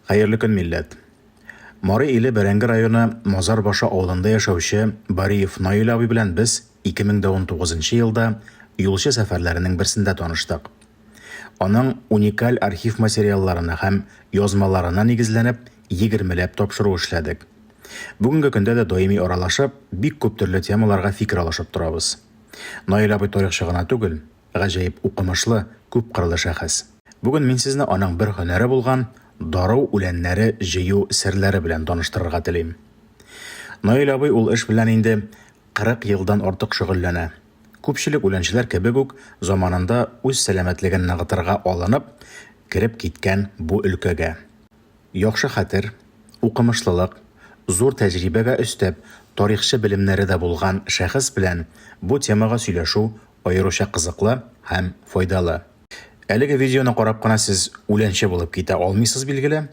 Хәерле көн, милләт. Мары иле Бәрәңге районы Мазарбашы авылында яшәүче Бариев Наил абый белән без 2019 елда юлчы сәфәрләренең берсендә таныштык. Аның уникаль архив материалларына һәм язмаларына нигезләнеп 20ләп тапшыру эшләдек. Бүгенге көндә дә даими аралашып, бик күп төрле темаларга фикер алышып торабыз. Наил абый тарихчы гына түгел, гаҗәеп укымышлы, күп кырлы шәхес. Бүген мин сезне аның бер һөнәре булган дару үләннәре җыю серләре белән таныштырырга телим. Наил абый ул эш белән инде 40 елдан артык шөгыльләнә. Күпчелек үләнчеләр кебек үк заманында үз сәламәтлеген ныгытырга алынып, кирип киткән бу өлкәгә. Яхшы хәтер, укымышлылык, зур тәҗрибәгә өстәп, тарихчы белемнәре дә булган шәхес белән бу темага сөйләшү аеруча кызыклы һәм файдалы. Әлеге видеоны карап кына сез үләнче булып китә алмыйсыз билгеле,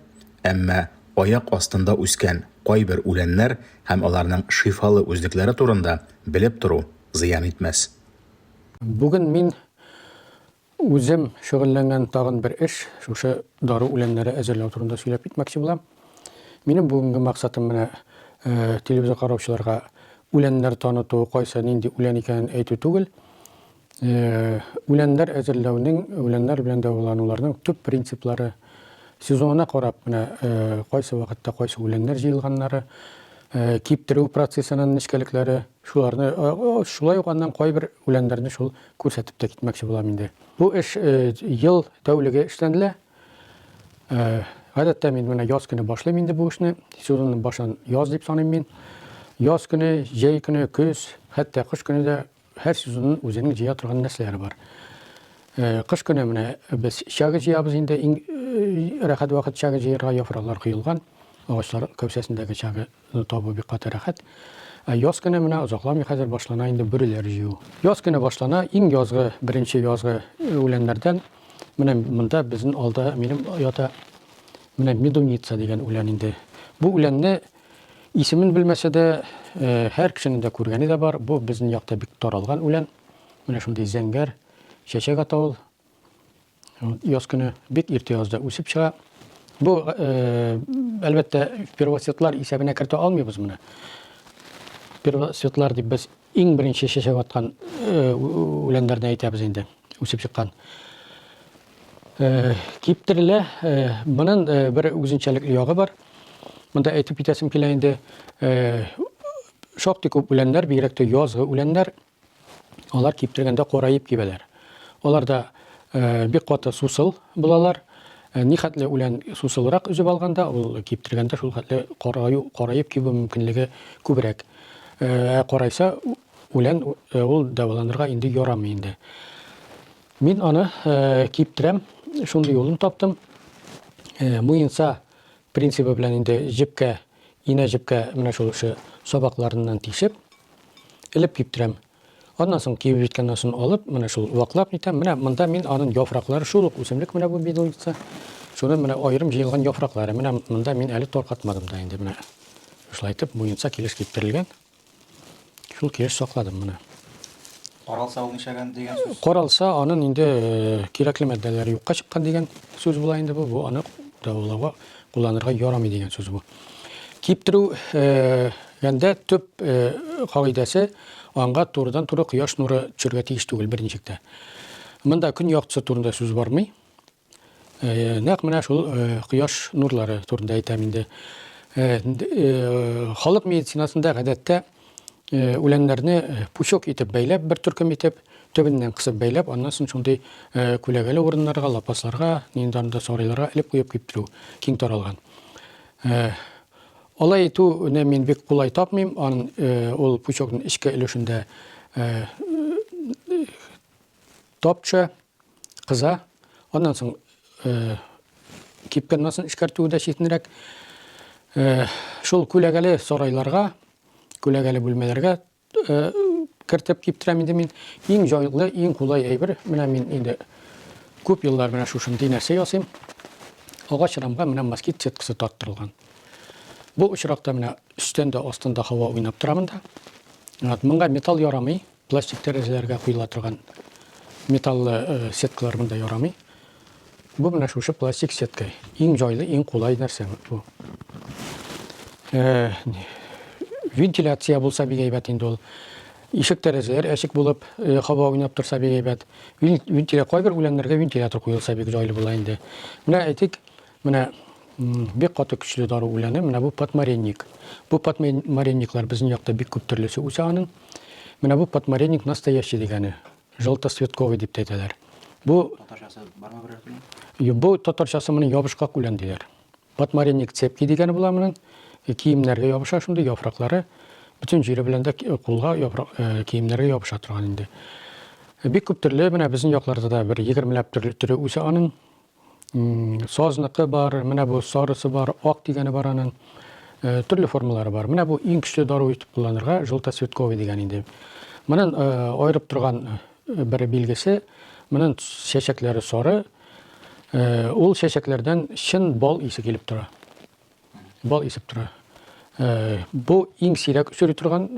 әмма аяк астында үскән кайбер үләннәр һәм аларның шифалы үзлекләре турында белеп тору зыян итмәс. Бүген мин үзем шөгыльләнгән тагын бер эш, шушы дару үләннәре әзерләү турында сөйләп китмәкче булам. Минем бүгенге максатым менә телевизор караучыларга үләннәр таныту, кайсы нинди үлән икәнен әйтү түгел. Үләннәр әзерләүнең, үләннәр белән дәвалануларның төп принциплары, сезонына карап менә кайсы вакытта кайсы үләннәр җыелганнары, киптерү процессының нечкәлекләре, шуларны шулай ук аннан кайбер үләннәрне шул күрсәтеп тә китмәкче булам инде. Бу эш ел тәүлеге эшләнелә. Гадәттә мин менә яз көне башлыйм инде бу эшне. Сезонның башын яз дип саныйм мин. Яз көне, җәй көне, көз, хәтта кыш көне дә һәр сезонның үзенең җыя торган нәрсәләре бар. Кыш көне менә без чагы җыябыз инде, иң рәхәт вакыт чагы җыярга яфраклар коелган. Агачлар көпсәсендәге чагы табу бик каты рәхәт. Яз көне менә озакламый хәзер башлана инде бүреләр җыю. Яз көне башлана, иң язгы, беренче язгы үләннәрдән менә монда безнең алда минем ята менә медуница дигән үлән инде. Бу үләнне исемен белмәсә дә һәр кешенең дә күргәне дә бар. Бу безнең якта бик таралган үлән. Менә шундый зәңгәр, чәчәк атавыл. Яз көне бик иртә язда үсеп чыга. Бу әлбәттә первоцветлар исәбенә кертә алмыйбыз моны. Первоцветлар дип без иң беренче чәчәк аткан үләннәрне әйтәбез инде, үсеп чыккан. Киптерелә, моның бер үзенчәлекле ягы бар. Монда әйтеп китәсем килә инде, шактый күп үләннәр, бигрәк тә язгы үләннәр, алар киптергәндә караеп кибәләр. Аларда бик каты сусыл булалар. Нихәтле үлән сусылрак үзеп алганда, ул киптергәндә шул хәтле караеп кибү мөмкинлеге күбрәк. Карайса үлән ул дәваланырга инде ярамый инде. Мин аны киптерәм, шундый юлын таптым. Муенса принципы белән инде җепкә, инә җепкә менә шул сабакларыннан тишеп, элеп киптерәм. Аннан соң кибеп җиткәннән соң алып, менә шул ваклап итәм. Менә монда мин аның яфраклары шул ук үсемлек менә бу медуница. Шуны менә аерым җыелган яфраклары. Менә монда мин әле таркатмадым да инде менә. Шулай итеп муенса килеш киптерелгән. Шул килеш сакладым менә. Каралса ул нишәгән дигән сүз. Каралса аның инде кирәкле матдәләре юкка чыккан дигән сүз була инде бу. Бу аны дәвалауга кулланырга ярамый дигән сүз бу. Киптерү гәндә төп кагыйдәсе аңга турыдан туры кояш нуры төшәргә тиеш түгел беренчектә. Монда көн яктысы турында сүз бармый. Нәкъ менә шул кояш нурлары турында әйтәм инде. Халык медицинасында гадәттә үләннәрне пучок итеп бәйләп, бер төркем итеп, төбеннән кысып бәйләп, аннан соң шундый күләгәле урыннарга, лапасларга, ниндидә сарайларга элеп куеп киптерү киң таралган. Алай итүне мин бик кулай тапмыйм. Ул пучокның эчке өлешендә тапча, кыза, аннан соң кипкәннән соң эшкәртүдә читенрәк шул күләгәле сарайларга, күләгәле бүлмәләргә кертеп киптерәм инде мин. Иң җайлы, иң кулай әйбер. Менә мин инде күп еллар менә шушындый нәрсә ясыйм. Агач рамга менә москит сеткасы тарттырылган. Бу очракта менә өстән дә астында һава уйнап тора монда. Монда металл ярамый, пластик тәрәзәләргә куела торган металл сеткалар монда ярамый. Bu менә шушы пластик сетка. Иң җайлы, иң кулай нәрсә бу. Вентиляция булса бик әйбәт инде ул. Ишек тәрәзәләр әчек булып, һава уйнап торса бик әйбәт. Кайбер үләннәргә вентилятор куелса бик җайлы була инде. Менә әйтик, менә бик каты көчле дару үләне, менә бу подмаренник. Бу подмаренниклар безнең якта бик күп төрлесе үсә аның. Менә бу подмаренник настоящий дигәне. Желтоцветковый дип әйтәләр. Бу Татарчасы бармы берәр теле? бу татарчасы моны ябышкак үлән диләр. Подмаренник цепки дигәне була моның. Киемнәргә ябыша шундый яфраклары. Bütün җире белән дә кулга киемнәргә ябыша торган инде. Бик күп төрле менә безнең якларда да бер 20 төре үсә аның. Сазныкы бар, менә бу сарысы бар, ак дигәне бар аның. Төрле формалары бар. Менә бу иң көчле дару итеп кулланырга желтоцветковый дигән инде. Моның аерып торган бер билгесе, моның чәчәкләре сары. Ул чәчәкләрдән чын бал исе килеп тора. Бал исеп тора. Бу иң сирәк үсеп торган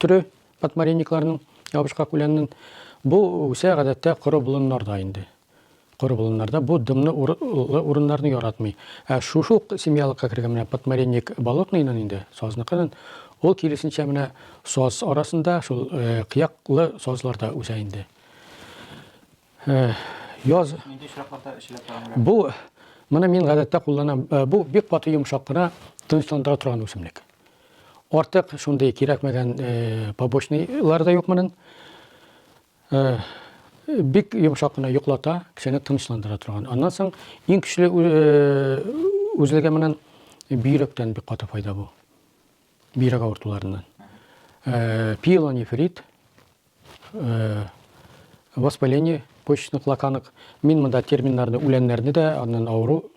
түрі подмаренникларның, ябышкак үләннең. Бу үсә гадәттә коры болыннарда инде. Коры болыннарда бу дымны урыннарны яратмый. Шушы семьялыкка кергән менә подмаренник балыкныйнан инде, сазныкның. Ул киресенчә менә саз арасында, шул кыяклы сазларда үсә инде. Яз Нинди очракларда эшләп торам? бу моны мин гадәттә кулланам. Бу бик каты йомшак кына тынычландыра торган үсемлек. Артык шундый кирәкмәгән побочныйлар да юк моның. Бик йомшак кына йоклата, кешене тынычландыра торган. Аннан соң иң көчле үзлеге менән бөйрәктән бик каты файда бу. Бөйрәк авыртуларыннан. Пиелонефрит, воспаление почечных лаканок. Мин монда терминнарны, үләннәрне дә, аннан авыру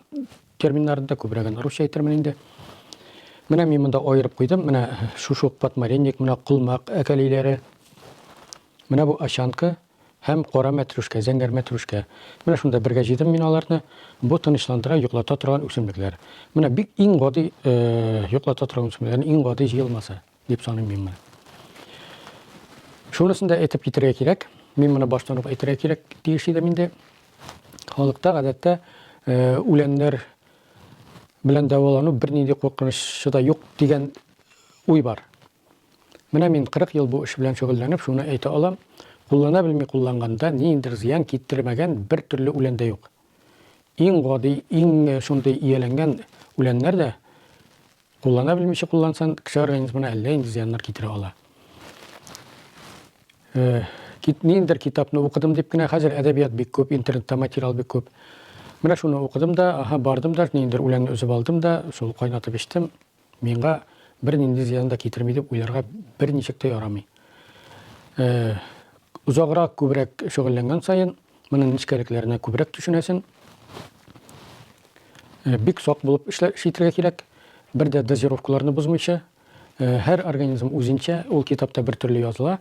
терминнарын да күбрәген русча әйтермен инде. Менә мин монда аерып куйдым. Менә шушы подмаренник, менә кулмак әкәлиләре. Менә бу ашанка һәм кара мәтрүшкә, зәңгәр мәтрүшкә. Менә шунда бергә җыйдым мин аларны. Бу тынычландыра, йоклата торган үсемлекләр. Менә бик иң гади йоклата торган үсемлекләрнең иң гади җыелмасы дип саныйм мин моны. Шунысын да әйтеп китәргә кирәк. Мин моны баштан ук әйтергә кирәк тиеш идем инде. Халыкта гадәттә үләннәр белән дәвалану бернинди куркынышы да юк дигән уй бар. Менә мин 40 ел бу эш белән шөгыльләнеп, шуны әйтә алам. Куллана белми кулланганда ниндидер зыян китермәгән бер төрле үлән дә юк. Иң гади, иң шундый ияләнгән үләннәр дә куллана белмичә куллансан, кеше организмына әллә инде зыяннар китерә ала. Ниндидер китапны укыдым дип кенә, хәзер әдәбият бик күп, интернетта материал бик күп. Менә шуны укыдым да, бардым да, ниндидер үләнне өзеп алдым да, шул кайнатып эчтем. Миңа бер нинди зыян да китерми дип уйларга берничек тә ярамый. Узаграк күбрәк шөгыльләнгән сайын, моның нечкәлекләренә күбрәк төшенәсен. Бик сак булып эшләргә кирәк. Бер дә дозировкаларны бозмыйча, һәр организм үзенчә, ул китапта бер төрле языла.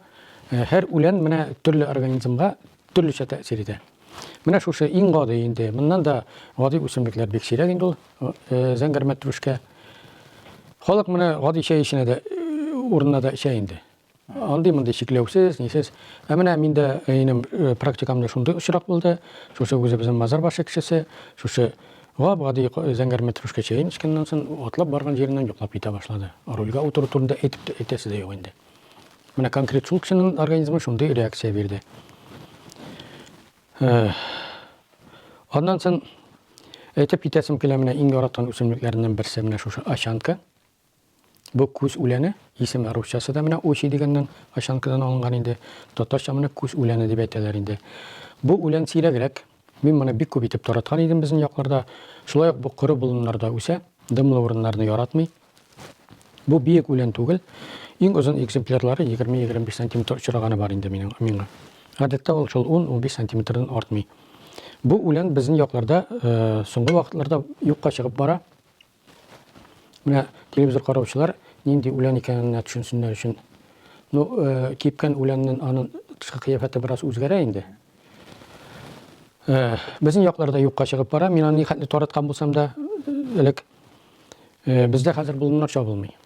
Һәр үлән менә төрле организмга төрлечә тәэсир итә. Менә шушы иң гади инде. Моннан да гади үсемлекләр бик сирәк инде ул. Зәңгәр мәтрүшкә. Халык менә гади чәй эченә дә урынына да эчә инде. Андый мондай шикләүсез, нисез. Менә миндә минем практикамда шундый очрак булды. Шушы үзебезнең мазар башы кешесе, шушы гади зәңгәр мәтрүшкә чәен эчкәннән соң атлап барган җиреннән йоклап китә башлады. Рульга утыру турында әйтәсе дә юк инде. Менә конкрет шул кешенең организмы шундый реакция бирде. Аннан соң әйтеп китәсем килә, менә иң яраткан үсемлекләреннән берсе менә шушы ашанка. Бу күз үләне, исеме русчасы да менә очи дигәннән ашанкадан алынган инде. Татарча менә күз үләне дип әйтәләр инде. Бу үлән сирәгрәк. Мин моны бик күп итеп тараткан идем безнең якларда. Шулай ук бу коры болыннарда үсә, дымлы урыннарны яратмый. Бу биек үлән түгел. Иң озын экземплярлары 20-25 см очраганы бар инде миңа. Гадәттә ул шул 10-15 см-дан артмый. Бу үлән безнең якларда соңгы вакытларда юкка чыгып бара. Менә телевизор караучылар нинди үлән икәнен төшенсеннәр өчен. Кипкән үләннең аның тышкы кыяфәте бераз үзгәрә инде. Безнең якларда юкка чыгып бара. Мин аны хәтле тараткан булсам да, элек бездә хәзер болыннар чабылмый.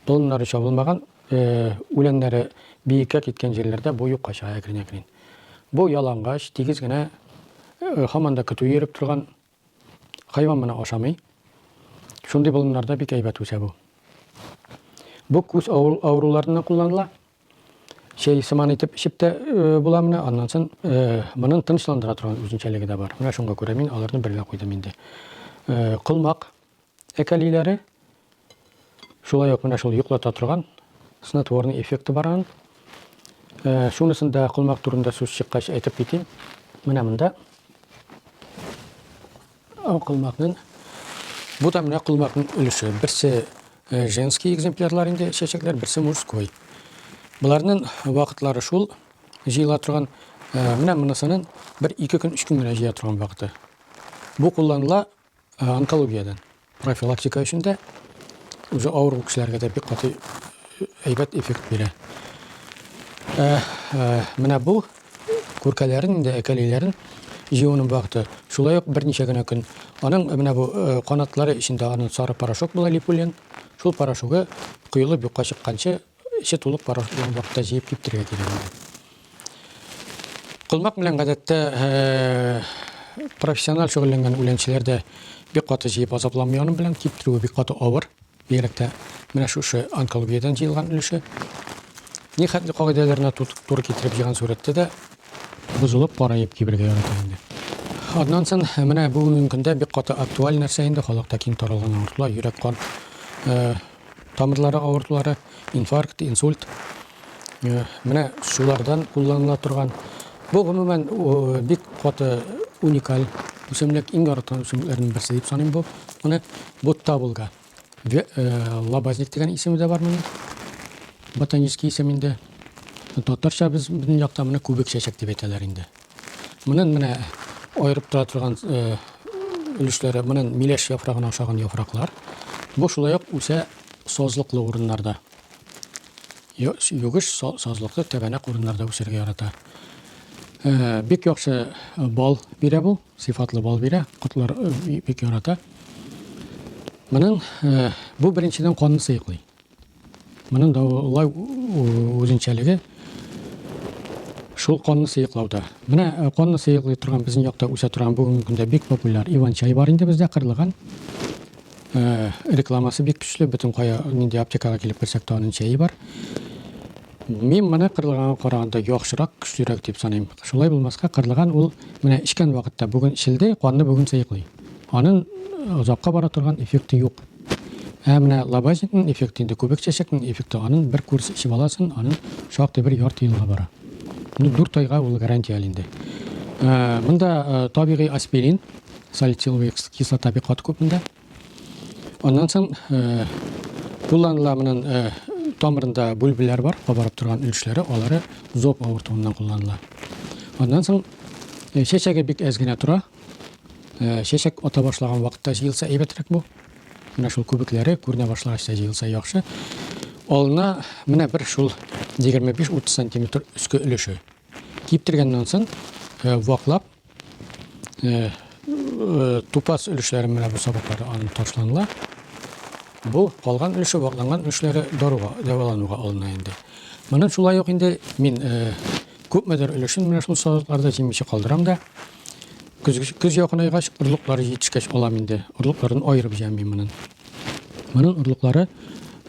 Болыннары чабылмаган, үләннәре биеккә киткән җирләрдә бу юкка чыга әкрен-әкрен. Бу ялангач, тигез генә хаманда көтү еріп тұрған хайван мына ашамай. Шундай болымларда бик әйбәт үсә бу. Бу күз ауруларына кулланыла. Şey сыман итеп ичеп тә була менә, аннан соң моның тынычландыра торган үзенчәлеге дә бар. Менә шуңа күрә мин аларны бергә куйдым инде. Кылмак әкәлиләре шулай ук менә шул йоклата торган снотворный эффекты барган. Шунысын да кылмак турында сүз чыккач әйтеп китим. Менә монда кылмакның бу да менә кылмакның өлеше. Берсе женский экземплярлар инде чәчәкләр, берсе мужской. Буларның вакытлары шул җыела торган, менә монысының 1-2 көн, 3 көн генә җыя торган вакыты. Бу кулланыла онкологиядан. Профилактика өчен дә, үзе авыру кешеләргә дә бик каты әйбәт эффект бирә. Менә бу күркәләрен инде әкәлиләрен җыюның вакыты шулай ук берничә генә көн. Аның менә бу канатлары эчендә аның сары порошок була, липулин. Шул порошогы куелып юкка чыкканчы İşe tulup paraşokların vaqtda jeyip kiptirge kerak. Kılmak bilen гадәттә профессионал шөгыльләнгән үләнчеләрдә бик каты жейіп азапламыйның белән киптерүе бик каты авыр. Бигрәк менә шушы онкологиядан җыелган өлеше. Нихәтле кагыйдәләренә туры китереп җыйган сурәттә дә бузылып караеп кибергә ярата инде. Аннан соң менә бүгенге көндә бик каты актуаль нәрсә инде халыкта киң таралган авыртулар, йөрәк кан тамырлары авыртулары, инфаркт, инсульт. Менә шулардан кулланыла торган. Бу гомумән бик каты уникаль үсемлек, иң яраткан үсемлекләрнең берсе дип саныйм бу. Моны буттабылга. Лабазник дигән исеме дә бар моның. Ботанический исем инде. Татарча безнең якта моны күбек чәчәк дип әйтәләр инде. Моның менә аерып тора торган өлешләре, моның миләш яфрагына охшаган яфраклар. Бу шулай ук үсә сазлыклы урыннарда. Югыш сазлыклы тәбәнәк урыннарда үсәргә ярата. Бик яхшы бал бирә бу, сыйфатлы бал бирә, котлар бик ярата. Моның бу беренчедән канны сыйклый. Моның да улай үзенчәлеге шул канны сыйклауда. Менә канны сыйклый торган безнең якта үсә торган бүгенге көндә бик популяр иван-чай бар инде бездә кырлыган. Рекламасы бик көчле, бөтен кая нинди аптекага килеп керсәк тә аның чәе бар. Мин моны кырлыганга караганда яхшырак, көчлерәк дип саныйм. Шулай булмаска, кырлыган ул менә ичкән вакытта бүген ичелде, канны бүген сыйклый. Аның озакка бара торган эффекты юк. Менә лабазникның эффекты инде күбек чәчәкнең эффекты аның бер курс ичеп аласын, аның шактый бер ярты елга бара. 4 айга ул гарантия инде. Монда табигый аспирин, салициловый кислота бик каты күп монда. Ondan soң кулланыла моның тамырында бүлбеләр бар, кабарып торган өлешләре, алары зоб авыртуыннан кулланыла. Ondan соң чәчәге бик әз генә тора. Чәчәк ата башлаган вакытта җыелса әйбәтрәк бу. Менә шул күбекләре күренә башлагач җыелса яхшы. Алына менә бер шул 25-30 см өскә өлеше. Киптергәннән соң ваклап тупас өлешләре менә бу сабаклары аны ташланыла. Бу калган өлеше, вакланган өлешләре даруга, дәвалануга алына инде. Моны шулай ук инде мин күпмедер өлешен менә шул сабакларда җимеше калдырам да. Көз якынайгач урлыклары җитешкәч алам инде. Урлыкларын аерып җәм мин моның. Моның урлыклары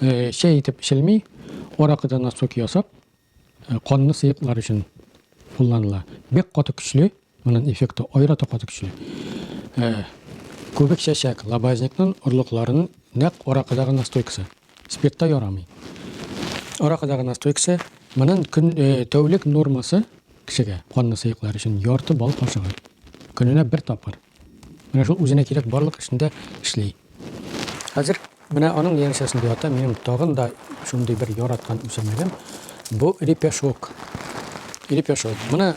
чәй итеп ичелми, аракыдан насок ясап, канны сыйклар өчен кулланыла. Бик каты көчле, моның эффекты аерата каты көчле. Күбек чәчәк лабазникның урлыкларын нәкъ аракыдагы настойкасы. Спиртта ярамый. Аракыдагы настойкасы моның тәүлек нормасы кешегә канны сыйклар өчен ярты бал кашыгы. Көненә бер тапкыр. Менә шул үзенә кирәк барлык эшендә эшли. Хәзер менә аның янәшәсендә ята, минем тагын да шундый бер яраткан үсемлегем. Бу репешок. Репешок. Менә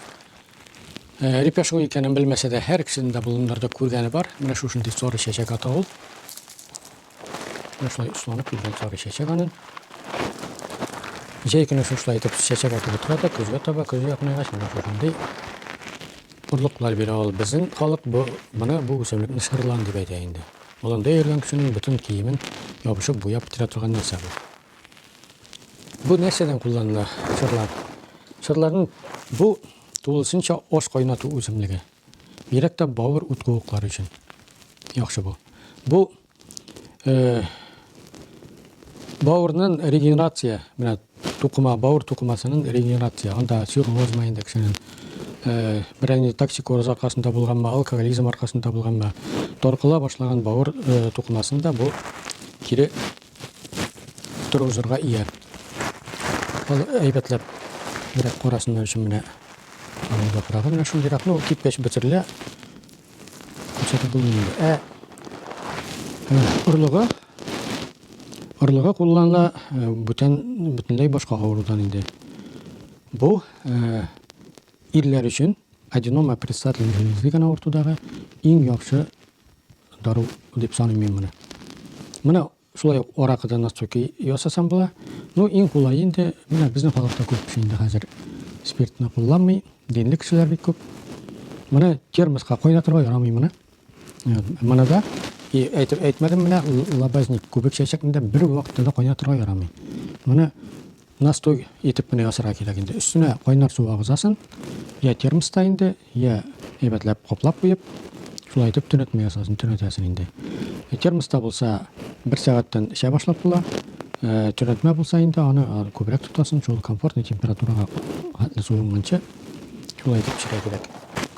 репешок икәнен белмәсә дә һәр кешенең дә булыннарда күргәне бар. Менә шушындый сары чәчәк ата ул. Менә шулай усланып килгән сары чәчәк аның. Җәй көне шулай итеп чәчәк атып утыра, көзгә таба, көз якынайгач менә шушындый урлыклар бирә ул. Безнең халык моны бу үсемлекне шырлан дип әйтә инде. Оланда йөргән кешенең бөтен киемен ябышып буяп бетерә торган нәрсә бу. Бу нәрсәдән кулланыла шырлар? Шырларның бу тулысынча аш кайнату үсемлеге. Бирәк тә бавыр үткәүкләре өчен яхшы бу. Бу бавырның регенерация, менә тукыма, бавыр тукымасының регенерация, анда цирроз майында кешенең берәр токсикоз аркасында булганмы, алкоголизм аркасында булганмы, торкыла башлаган бавыр тукымасында бу кире торузырга ия. Ал әйбәтләп берәр карасыннан өчен менә аңда караган менә шундыйрак, ну, кипкәч бетерелә. Күрсәтеп булмый. Орлыгы кулланыла бөтенләй башка авырудан инде. Бу ирләр өчен аденома предстательный железы дигән авыртудагы иң яхшы дару дип саныйм мин моны. Менә шулай ук аракыдан настойка ясасам була. Ну, иң кулай инде менә безнең халыкта күп кеше инде хәзер спиртны кулланмый, динле кешеләр бик күп. Менә термоска кайнатырга ярамый моны. Моны да әйтмәдем, менә лабазник күбек чәчәкендә бер вакытта да кайнатырга ярамый. Моны настой итеп менә ясарга кирәк инде. Өстенә кайнар су агызасын, я термоста инде, я әйбәтләп каплап куеп, шулай итеп төнәтмә ясасын, төнәтәсен инде. Термоста булса 1 сәгатьтән эчә башлап була. Төнәтмә булса инде аны күбрәк тутасын, шул комфортный температурага хәтле суынганча шулай итеп эчәргә кирәк.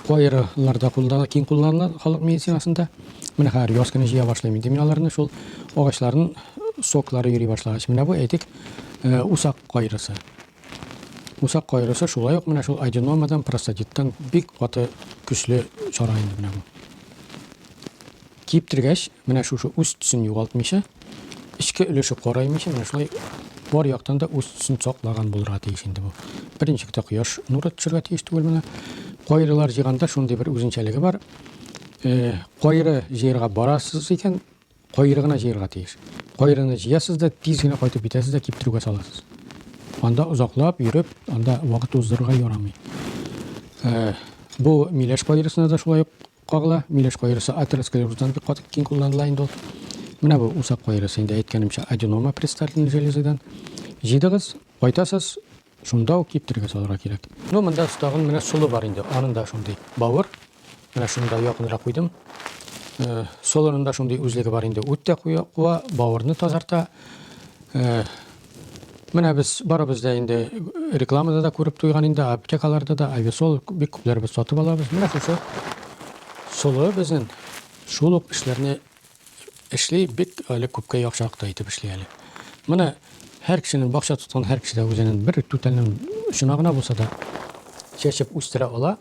Кайрыларда киң кулланыла халык медицинасында. Менә хәзер яз көне җыя башлыйм инде мин аларны, шул агачларның соклары йөри башлагач. Менә бу әйтик усак кайрысы. Усак кайрысы шулай ук менә шул аденомадан, простатиттан бик каты көчле чара инде менә бу. Киптергәч, менә шушы үз төсен югалтмыйча, ичке өлешеп караймыйча, менә шулай бар яктан да үз төсен саклаган булырга тиеш инде бу. Беренчектә кояш нуры төшәргә тиеш түгел менә. Кайрылар җыганда шундый бер үзенчәлеге бар. Кайры җыярга барасыз икән, кайры гына җыярга тиеш. Кайрыны җыясыз да тиз генә кайтып битәсез дә киптергә саласыз. Анда озаклап йөреп, анда вакыт уздырырга ярамый. Бу миләш кайрысына да шулай ук кагыла. Миләш кайрысы атеросклероздан бик каты киң кулланыла инде ул. Менә бу усак кайрысы инде әйткәнемчә аденома предстательный железадан җыйдыгыз, кайтасыз, шунда ук киптергә салырга кирәк. Ну, монда тагын менә сулы бар инде. Аның да шундый бавыр. Менә шунда якынрак куйдым. Солының да шундый үзлеге бар инде. Үтә куя, бавырны тазарта. Менә без барыбыз да инде рекламада да күреп туйган инде, аптекаларда да авиасол бик күпләрбез сатып алабыз. Менә шушы солы безнең шул ук эшләрне эшли, бик әле күпкә яхшыракта итеп эшли әле. Менә һәр кешенең бакча тоткан һәр кеше дә үзенең бер түтәлнең шунагына булса да чәчеп үстерә ала.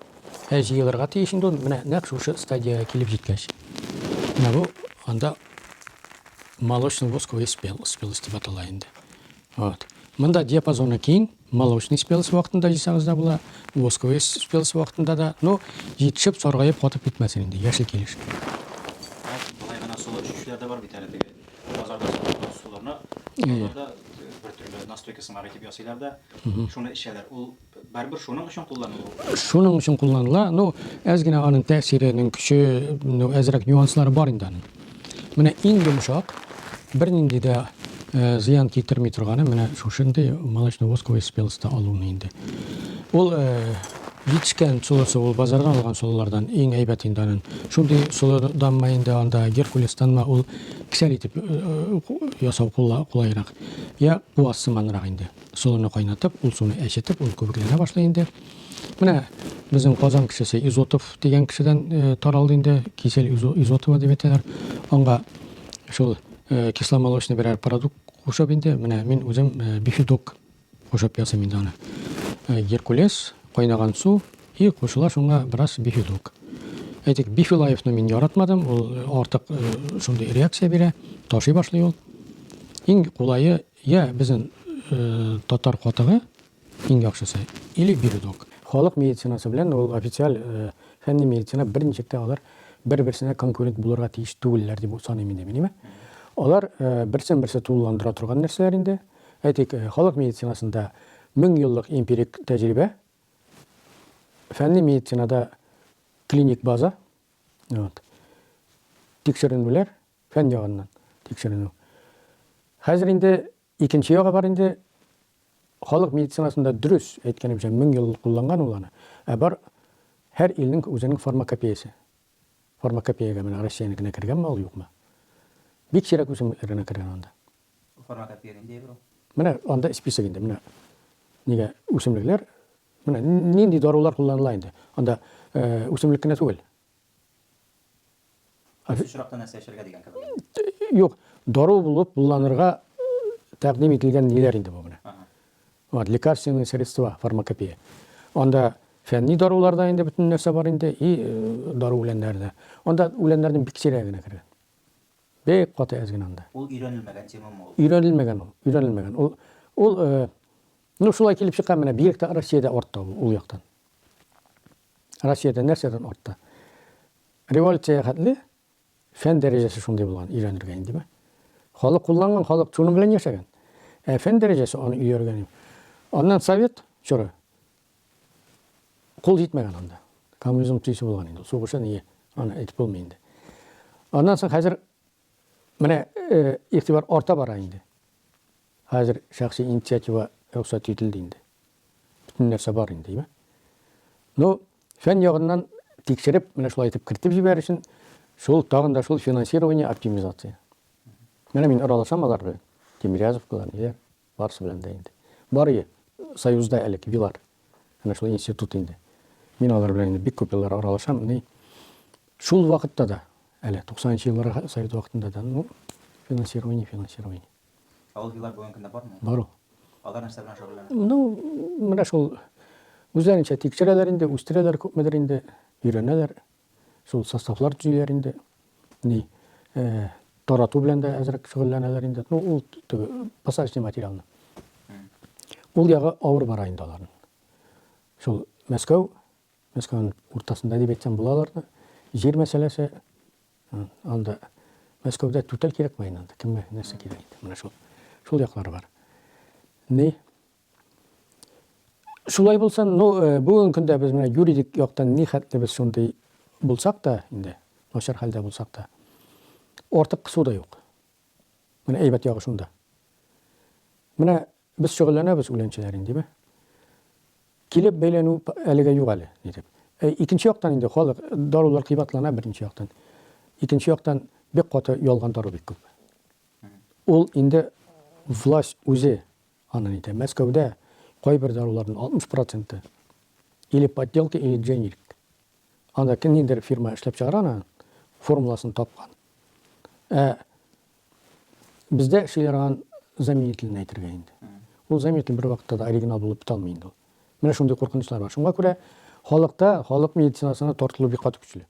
Җыелырга тиеш инде, менә нәкъ шушы стадияга килеп җиткәч. Менә бу анда молочно-восковый спелость дип атала инде. Вот. Монда диапазоны киң, молочный спелость вакытында җыйсагыз да була, восковый спелость вакытында да, ну, җитешеп саргаеп катып китмәсен инде, яшел килеш. Былай гына солы эчүчеләр дә бар бит әле теге базарда сатылган суларны. Аларда бер төрле настойкасын бар итеп ясыйлар да, шуны эчәләр. Ул барбер шуның өчен кулланыла. Шуның өчен кулланыла. Ну, әз генә аның тәэсиренең көче, әзрәк нюанслары бар инде аның. Менә иң йомшак, бернинди дә зыян китерми торганы менә шушындый молочно-восковый спелостьта алуны инде. Ул җитешкән солысы, ул базардан алган солылардан иң әйбәт инде аның. Шундый солыдан инде анда Геркулестан ул кисәл итеп ясау кулайрак. Я куасыманрак инде. Солыны кайнатып, ул суны әчетеп, ул күбекләнә башлый инде. Менә безнең Казан кешесе Изотов дигән кешедән таралды инде, кисел Изотова дип әйтәләр. Аңа шул кисломолочный берәр продукт кушып инде, менә мин үзем бифидок кушып ясыйм инде аны. Геркулес, кайнаган су, и кушыла шуңа бераз бифидок. Әйтик, бифилаевны мин яратмадым, ул артык шундый реакция бирә, ташый башлый ул. Иң кулайы я безнең татар катыгы иң яхшысы, или бифидок. Халык медицинасы белән ул официаль фәнни медицина берничектә алар бер-берсенә конкурент булырга тиеш түгелләр дип саныйм инде мин. Алар берсен-берсе тулыландыра торган нәрсәләр инде. Әйтик, халык медицинасында 1000 еллык эмпирик тәҗрибә, фәнни медицинада клиник база, вот. Тикшеренүләр фән ягыннан тикшеренү. Хәзер инде икенче ягы бар инде. Халык медицинасында дөрес әйткәнемчә 1000 ел кулланган ул аны. Бар Her ilin özünün farmakopeyası. Farmakopeyaga mena Россияныкына киргенме ал юкмы? Бик сирәк үсемлекләренә кергән анда. Farmakopия инде бер. Менә анда списогында менә нигә үсемлекләр менә нинди дарулар кулланыла инде. Анда үсемлек кенә түгел. Очракта нәрсә эшләргә дигән кебек. Юк, дару булып кулланырга тәкъдим ителгән ниләр инде бу менә. Вот лекарственные средства, фармакопея. Анда фәнни даруларда инде бөтен нәрсә бар инде, и дару үләннәрдә. Анда үләннәрнең бик сирәгенә кергән. Бик каты әз генә анда. Ул өйрәнелмәгән темам ул. Өйрәнелмәгән ул, өйрәнелмәгән. Ул ну шулай килеп чыккан менә бигрәк тә Россиядә артта ул яктан. Россиядә нәрсәдән артта? Революция хәтле фән дәрәҗәсе шундый булган, өйрәнергә индеме? Халык кулланган, халык шуның белән яшәгән. Фән дәрәҗәсе аны өйрәнгән. Аннан Совет чоры кул җитмәгән анда. Коммунизм төйсе булган инде. Сугышы не аны әйтеп булмый инде. Аннан соң хәзер менә игътибар арта бара инде. Хәзер шәхси инициатива рөхсәт ителде инде. Бөтен нәрсә бар инде, димме? Ну, фән ягыннан тикшереп, менә шулай итеп кертеп җибәр өчен шул тагын да шул финансирование, оптимизация. Менә мин аралашам алар белән. Тимирязевкалар, ниләр, барысы белән дә инде. Бары Союзда әлек Вилар. Менә шул институт инде. Мин алар белән инде бик күп еллар аралашам. Шул вакытта да, әле 90-нчы елларга Совет вакытында да, ну, финансирование. Ал Вилар бүгенге көндә бармы? Бар ул. Алар нәрсә белән шөгыльләнә? Ну, менә шул үзләренчә тикшерәләр инде, үстерәләр күпмедер инде, өйрәнәләр. Шул составлар төзиләр инде. Ни, тарату белән дә әзрәк шөгыльләнәләр инде. Ну, ул пассажный материалны. Ул ягы авыр бара инде аларның. Шул Мәскәүнең уртасында дип әйтсәм булалар да, җир мәсьәләсе анда Мәскәүдә түтәл кирәкмәй инде. Кемгә нәрсә кирәк инде? Менә шул яклары бар. Ни? Шулай булса, ну, бүгенге көндә без менә юридик яктан ни хәтле без шундый булсак та инде, начар хәлдә булсак та, артык кысу да юк. Менә әйбәт ягы шунда. Менә без шөгыльләнәбез үләнчеләр инде, килеп бәйләнү әлегә юк әле, дип. Икенче яктан инде халык дарулар кыйбатлана беренче яктан. Икенче яктан бик каты ялган дару бик күп. Ул инде власть үзе аны итә. Мәскәүдә кайбер даруларның 60% или подделка, или дженерик. Анда кемнеңдер фирма эшләп чыгарган, формуласын тапкан. Бездә эшләгән заменителен әйтергә инде. Ул заменитель бер вакытта да оригинал булып бета алмый инде. Менә шундый куркынычлар бар. Шуңа күрә халык медицинасына тартылу бик каты көчле.